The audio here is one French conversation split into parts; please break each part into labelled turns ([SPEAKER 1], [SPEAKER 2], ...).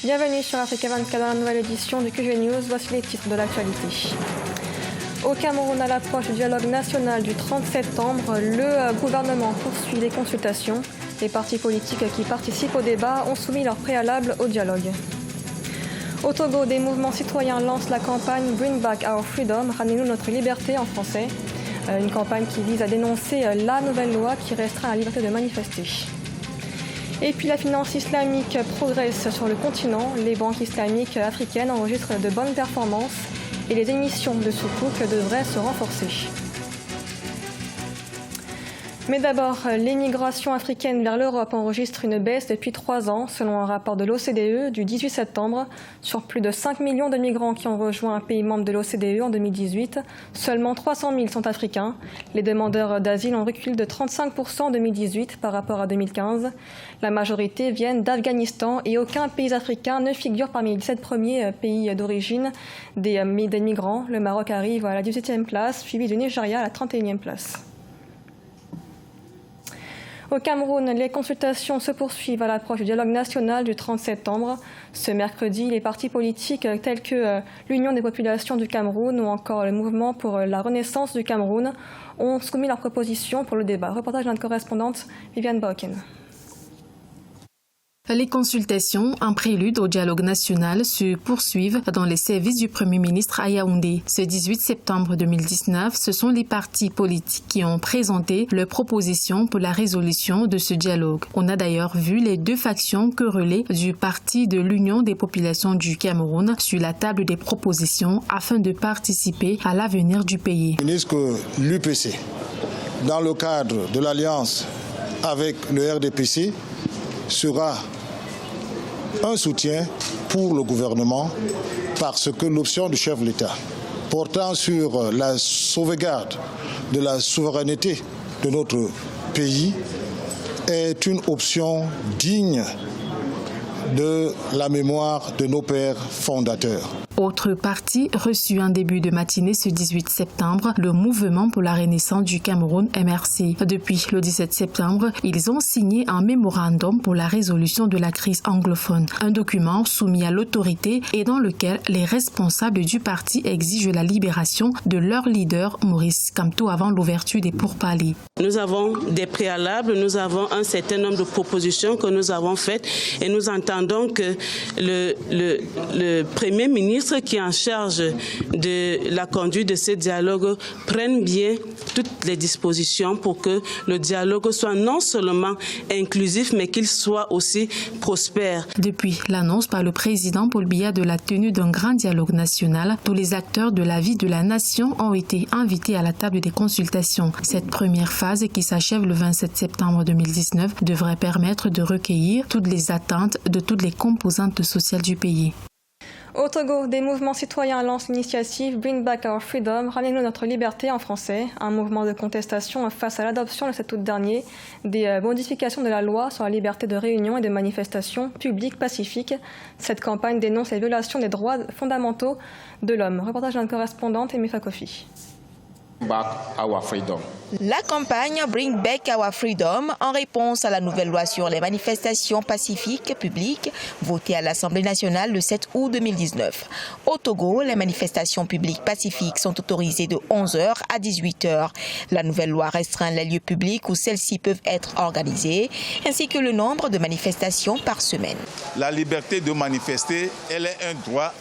[SPEAKER 1] Bienvenue sur Africa 24 dans la nouvelle édition du QG News. Voici les titres de l'actualité. Au Cameroun, à l'approche du dialogue national du 30 septembre, le gouvernement poursuit les consultations. Les partis politiques qui participent au débat ont soumis leur préalable au dialogue. Au Togo, des mouvements citoyens lancent la campagne Bring Back Our Freedom, ramenez-nous notre liberté en français. Une campagne qui vise à dénoncer la nouvelle loi qui restreint la liberté de manifester. Et puis la finance islamique progresse sur le continent. Les banques islamiques africaines enregistrent de bonnes performances et les émissions de sukuk devraient se renforcer. Mais d'abord, l'émigration africaine vers l'Europe enregistre une baisse depuis 3 ans, selon un rapport de l'OCDE du 18 septembre. Sur plus de 5 millions de migrants qui ont rejoint un pays membre de l'OCDE en 2018, seulement 300 000 sont africains. Les demandeurs d'asile ont reculé de 35% en 2018 par rapport à 2015. La majorité viennent d'Afghanistan et aucun pays africain ne figure parmi les 7 premiers pays d'origine des migrants. Le Maroc arrive à la 18e place, suivi du Nigeria à la 31e place. Au Cameroun, les consultations se poursuivent à l'approche du dialogue national du 30 septembre. Ce mercredi, les partis politiques tels que l'Union des populations du Cameroun ou encore le Mouvement pour la renaissance du Cameroun ont soumis leurs propositions pour le débat. Reportage de notre correspondante Viviane Bauken.
[SPEAKER 2] Les consultations, en prélude au dialogue national, se poursuivent dans les services du Premier ministre à Yaoundé. Ce 18 septembre 2019, ce sont les partis politiques qui ont présenté leurs propositions pour la résolution de ce dialogue. On a d'ailleurs vu les 2 factions querellées du parti de l'Union des populations du Cameroun sur la table des propositions afin de participer à l'avenir du pays.
[SPEAKER 3] L'UPC, dans le cadre de l'alliance avec le RDPC, sera un soutien pour le gouvernement parce que l'option du chef de l'État portant sur la sauvegarde de la souveraineté de notre pays est une option digne de la mémoire de nos pères fondateurs.
[SPEAKER 2] Autre parti reçu en début de matinée ce 18 septembre, le Mouvement pour la renaissance du Cameroun MRC. Depuis le 17 septembre, ils ont signé un mémorandum pour la résolution de la crise anglophone. Un document soumis à l'autorité et dans lequel les responsables du parti exigent la libération de leur leader Maurice Kamto avant l'ouverture des pourparlers.
[SPEAKER 4] Nous avons des préalables, nous avons un certain nombre de propositions que nous avons faites et nous entendons que le Premier ministre qui est en charge de la conduite de ce dialogue prenne bien toutes les dispositions pour que le dialogue soit non seulement inclusif, mais qu'il soit aussi prospère.
[SPEAKER 2] Depuis l'annonce par le président Paul Biya de la tenue d'un grand dialogue national, tous les acteurs de la vie de la nation ont été invités à la table des consultations. Cette première phase, qui s'achève le 27 septembre 2019, devrait permettre de recueillir toutes les attentes de toutes les composantes sociales du pays.
[SPEAKER 1] Au Togo, des mouvements citoyens lancent l'initiative Bring Back Our Freedom, ramenez-nous notre liberté en français, un mouvement de contestation face à l'adoption le 7 août dernier des modifications de la loi sur la liberté de réunion et de manifestation publique pacifique. Cette campagne dénonce les violations des droits fondamentaux de l'homme. Reportage de notre correspondante Emefa Kofi.
[SPEAKER 5] Back our freedom.
[SPEAKER 6] La campagne Bring Back Our Freedom en réponse à la nouvelle loi sur les manifestations pacifiques publiques votée à l'Assemblée nationale le 7 août 2019. Au Togo, les manifestations publiques pacifiques sont autorisées de 11h à 18h. La nouvelle loi restreint les lieux publics où celles-ci peuvent être organisées, ainsi que le nombre de manifestations par semaine.
[SPEAKER 7] La liberté de manifester, elle est un droit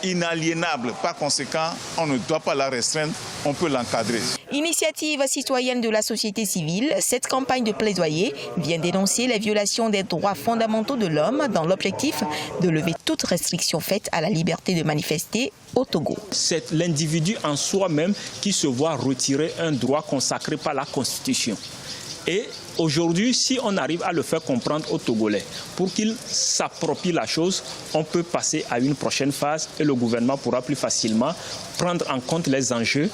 [SPEAKER 7] inaliénable. Par conséquent, on ne doit pas la restreindre, on peut l'encadrer.
[SPEAKER 6] Initiative citoyenne de la société civile, cette campagne de plaidoyer vient dénoncer les violations des droits fondamentaux de l'homme dans l'objectif de lever toute restriction faite à la liberté de manifester au Togo.
[SPEAKER 8] C'est l'individu en soi-même qui se voit retirer un droit consacré par la Constitution. Et aujourd'hui, si on arrive à le faire comprendre aux Togolais, pour qu'ils s'approprient la chose, on peut passer à une prochaine phase et le gouvernement pourra plus facilement prendre en compte les enjeux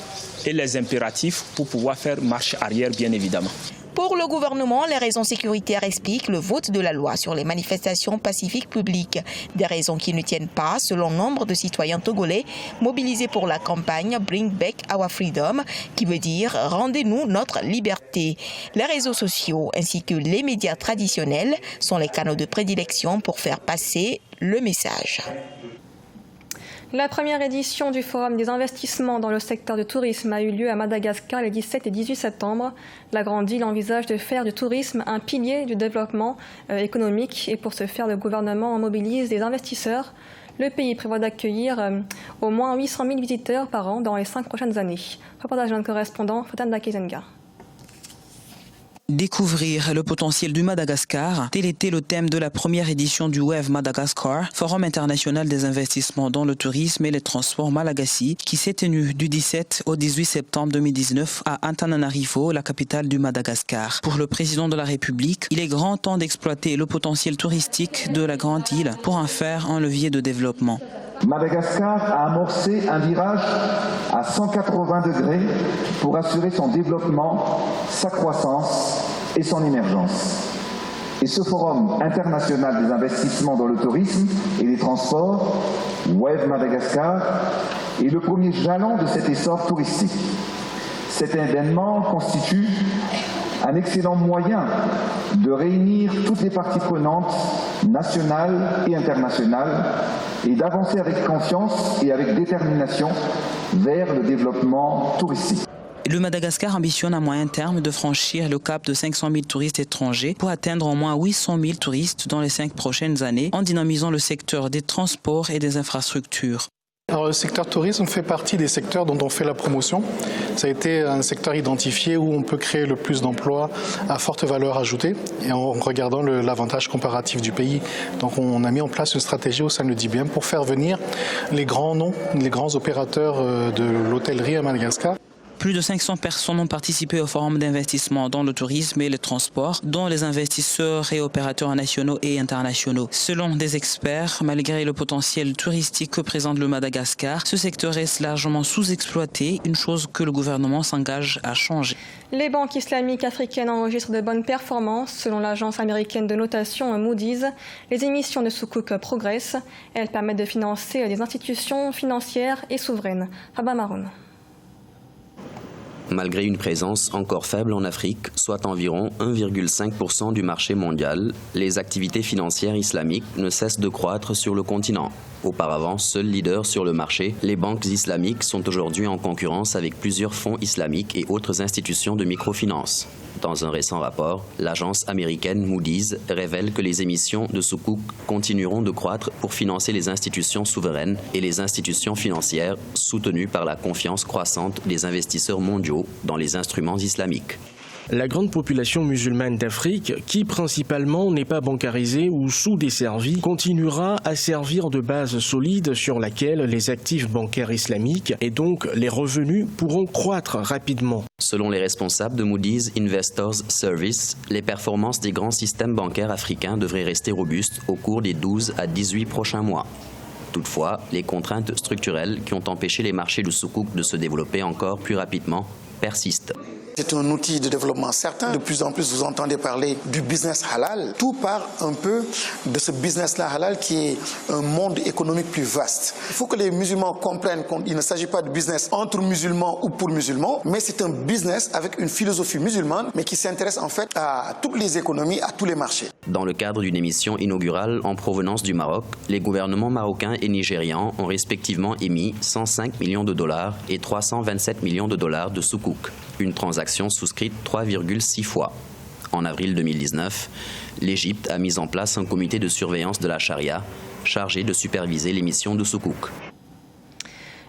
[SPEAKER 8] et les impératifs pour pouvoir faire marche arrière, bien évidemment.
[SPEAKER 6] Pour le gouvernement, les raisons sécuritaires expliquent le vote de la loi sur les manifestations pacifiques publiques. Des raisons qui ne tiennent pas, selon nombre de citoyens togolais mobilisés pour la campagne Bring Back Our Freedom, qui veut dire « Rendez-nous notre liberté ». Les réseaux sociaux ainsi que les médias traditionnels sont les canaux de prédilection pour faire passer le message.
[SPEAKER 1] La première édition du Forum des investissements dans le secteur du tourisme a eu lieu à Madagascar les 17 et 18 septembre. La grande île envisage de faire du tourisme un pilier du développement économique et pour ce faire, le gouvernement mobilise des investisseurs. Le pays prévoit d'accueillir au moins 800 000 visiteurs par an dans les 5 prochaines années. Reportage d'un correspondant, Fotan Dakezenga.
[SPEAKER 9] Découvrir le potentiel du Madagascar, tel était le thème de la première édition du WEV Madagascar, Forum international des investissements dans le tourisme et les transports Malagasy, qui s'est tenu du 17 au 18 septembre 2019 à Antananarivo, la capitale du Madagascar. Pour le président de la République, il est grand temps d'exploiter le potentiel touristique de la grande île pour en faire un levier de développement.
[SPEAKER 10] Madagascar a amorcé un virage à 180 degrés pour assurer son développement, sa croissance et son émergence. Et ce forum international des investissements dans le tourisme et les transports, WEV Madagascar, est le premier jalon de cet essor touristique. Cet événement constitue un excellent moyen de réunir toutes les parties prenantes nationales et internationales et d'avancer avec confiance et avec détermination vers le développement touristique.
[SPEAKER 9] Le Madagascar ambitionne à moyen terme de franchir le cap de 500 000 touristes étrangers pour atteindre au moins 800 000 touristes dans les 5 prochaines années en dynamisant le secteur des transports et des infrastructures.
[SPEAKER 11] Alors, le secteur tourisme fait partie des secteurs dont on fait la promotion. Ça a été un secteur identifié où on peut créer le plus d'emplois à forte valeur ajoutée et en regardant l'avantage comparatif du pays. Donc on a mis en place une stratégie au sein de l'IDIBM pour faire venir les grands noms, les grands opérateurs de l'hôtellerie à Madagascar.
[SPEAKER 9] Plus de 500 personnes ont participé au forum d'investissement dans le tourisme et le transport, dont les investisseurs et opérateurs nationaux et internationaux. Selon des experts, malgré le potentiel touristique que présente le Madagascar, ce secteur reste largement sous-exploité, une chose que le gouvernement s'engage à changer.
[SPEAKER 1] Les banques islamiques africaines enregistrent de bonnes performances. Selon l'agence américaine de notation Moody's, les émissions de sukuk progressent. Elles permettent de financer des institutions financières et souveraines. Rabat Maroun.
[SPEAKER 12] Malgré une présence encore faible en Afrique, soit environ 1,5% du marché mondial, les activités financières islamiques ne cessent de croître sur le continent. Auparavant, seul leader sur le marché, les banques islamiques sont aujourd'hui en concurrence avec plusieurs fonds islamiques et autres institutions de microfinance. Dans un récent rapport, l'agence américaine Moody's révèle que les émissions de sukuk continueront de croître pour financer les institutions souveraines et les institutions financières soutenues par la confiance croissante des investisseurs mondiaux dans les instruments islamiques.
[SPEAKER 13] La grande population musulmane d'Afrique, qui principalement n'est pas bancarisée ou sous-desservie, continuera à servir de base solide sur laquelle les actifs bancaires islamiques et donc les revenus pourront croître rapidement.
[SPEAKER 12] Selon les responsables de Moody's Investors Service, les performances des grands systèmes bancaires africains devraient rester robustes au cours des 12 à 18 prochains mois. Toutefois, les contraintes structurelles qui ont empêché les marchés de sukuk de se développer encore plus rapidement persistent.
[SPEAKER 14] C'est un outil de développement certain. De plus en plus, vous entendez parler du business halal. Tout part un peu de ce business-là halal qui est un monde économique plus vaste. Il faut que les musulmans comprennent qu'il ne s'agit pas de business entre musulmans ou pour musulmans, mais c'est un business avec une philosophie musulmane, mais qui s'intéresse en fait à toutes les économies, à tous les marchés.
[SPEAKER 12] Dans le cadre d'une émission inaugurale en provenance du Maroc, les gouvernements marocains et nigérians ont respectivement émis 105 millions de dollars et 327 millions de dollars de sukuk. Une transaction souscrite 3,6 fois. En avril 2019, l'Égypte a mis en place un comité de surveillance de la charia chargé de superviser l'émission de sukuk.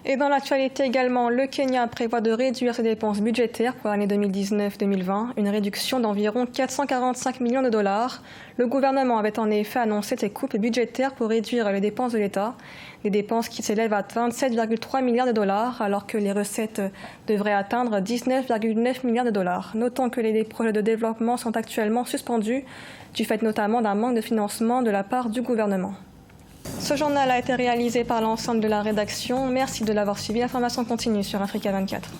[SPEAKER 1] Et dans l'actualité également, le Kenya prévoit de réduire ses dépenses budgétaires pour l'année 2019-2020, une réduction d'environ 445 millions de dollars. Le gouvernement avait en effet annoncé ces coupes budgétaires pour réduire les dépenses de l'État, des dépenses qui s'élèvent à 27,3 milliards de dollars, alors que les recettes devraient atteindre 19,9 milliards de dollars. Notons que les projets de développement sont actuellement suspendus, du fait notamment d'un manque de financement de la part du gouvernement. Ce journal a été réalisé par l'ensemble de la rédaction. Merci de l'avoir suivi. L'information continue sur Africa 24.